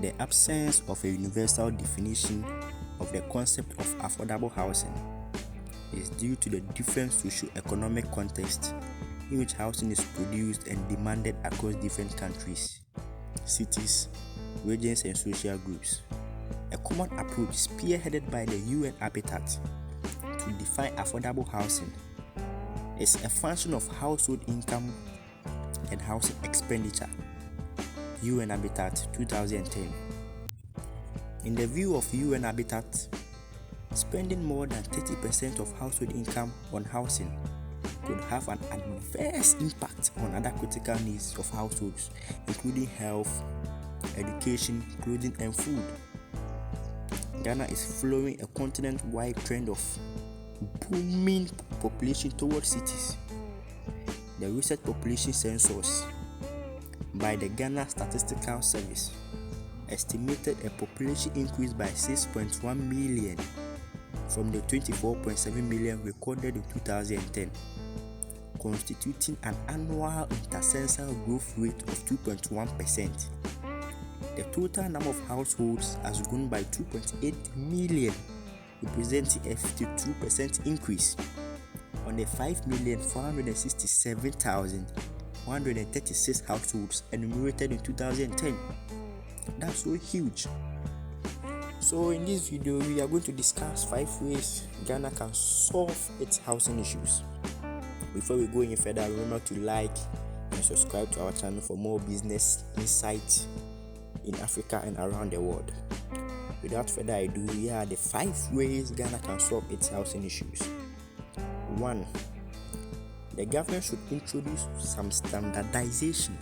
The absence of a universal definition of the concept of affordable housing is due to the different socio-economic context in which housing is produced and demanded across different countries, cities, regions, and social groups. A common approach spearheaded by the UN Habitat to define affordable housing is a function of household income and housing expenditure. UN Habitat 2010. In the view of UN Habitat, spending more than 30% of household income on housing could have an adverse impact on other critical needs of households, including health, education, clothing, and food. Ghana is following a continent-wide trend of booming population towards cities. The recent population census by the Ghana Statistical Service estimated a population increase by 6.1 million from the 24.7 million recorded in 2010, constituting an annual intercensal growth rate of 2.1%. The total number of households has grown by 2.8 million, representing a 52% increase on the 5,467,136 households enumerated in 2010. That's so huge. So in this video, we are going to discuss 5 ways Ghana can solve its housing issues. Before we go any further, remember to like and subscribe to our channel for more business insights in Africa and around the world. Without further ado, here are the 5 ways Ghana can solve its housing issues. 1. The government should introduce some standardization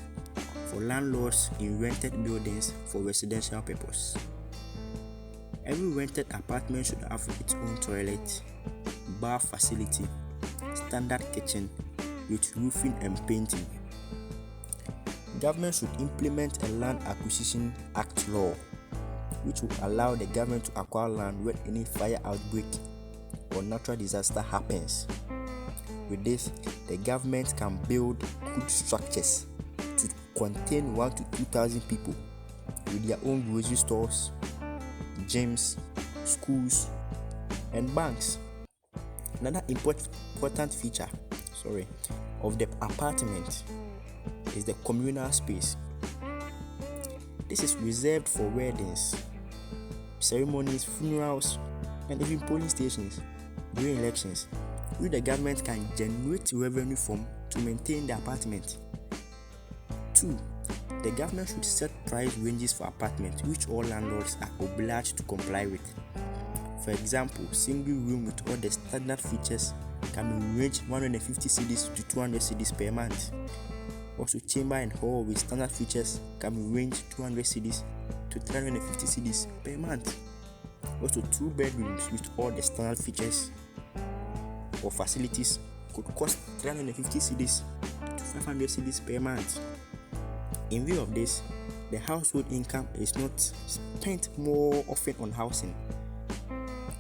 for landlords in rented buildings for residential purpose. Every rented apartment should have its own toilet, bath facility, standard kitchen with roofing and painting. Government should implement a Land Acquisition Act law, which will allow the government to acquire land when any fire outbreak or natural disaster happens. With this, the government can build good structures to contain 1,000 to 2,000 people with their own grocery stores, gyms, schools, and banks. Another important feature of the apartment is the communal space. This is reserved for weddings, ceremonies, funerals, and even polling stations during elections, which the government can generate revenue from to maintain the apartment. 2. The government should set price ranges for apartments which all landlords are obliged to comply with. For example, single room with all the standard features can be ranged 150 cedis to 200 cedis per month. Also, chamber and hall with standard features can be ranged 200 cedis to 350 cedis per month. Also, 2 bedrooms with all the standard features or facilities could cost 350 cedis to 500 cedis per month. In view of this, the household income is not spent more often on housing,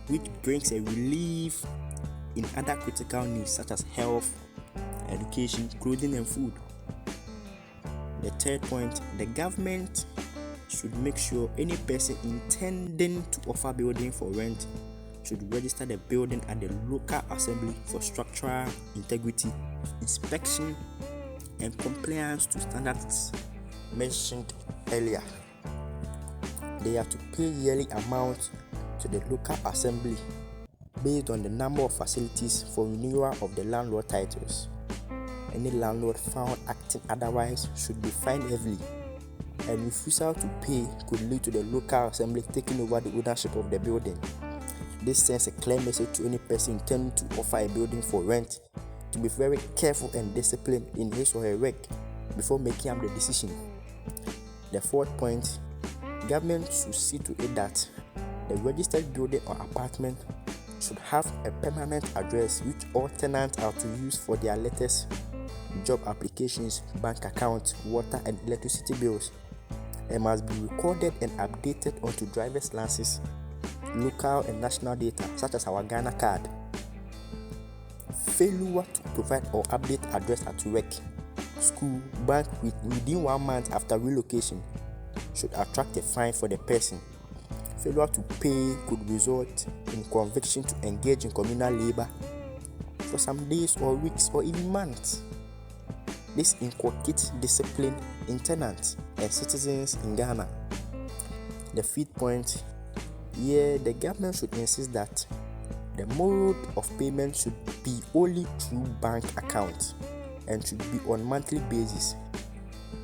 which brings a relief in other critical needs such as health, education, clothing, and food. The third point, the government should make sure any person intending to offer building for rent should register the building at the local assembly for structural integrity, inspection, and compliance to standards mentioned earlier. They have to pay yearly amounts to the local assembly based on the number of facilities for renewal of the landlord titles. Any landlord found acting otherwise should be fined heavily, and refusal to pay could lead to the local assembly taking over the ownership of the building. This sends a clear message to any person intending to offer a building for rent to be very careful and disciplined in his or her work before making up the decision. The fourth point, government should see to it that the registered building or apartment should have a permanent address which all tenants are to use for their letters, job applications, bank accounts, water and electricity bills, and must be recorded and updated onto driver's licenses, local and national data such as our Ghana card. Failure to provide or update address at work, school, bank within 1 month after relocation should attract a fine for the person. Failure to pay could result in conviction to engage in communal labor for some days or weeks or even months. This inculcates discipline in tenants and citizens in Ghana. The fifth point here, the government should insist that the mode of payment should be only through bank accounts and should be on monthly basis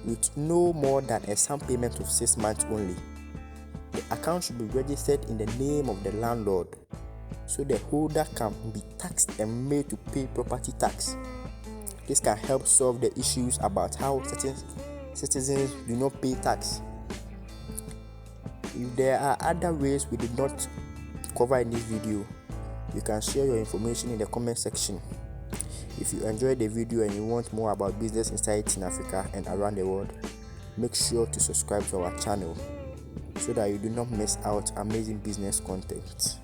with no more than a sum payment of 6 months only. The account should be registered in the name of the landlord so the holder can be taxed and made to pay property tax. This can help solve the issues about how certain citizens do not pay tax. If there are other ways we did not cover in this video, you can share your information in the comment section. If you enjoyed the video and you want more about business insights in Africa and around the world, make sure to subscribe to our channel so that you do not miss out amazing business content.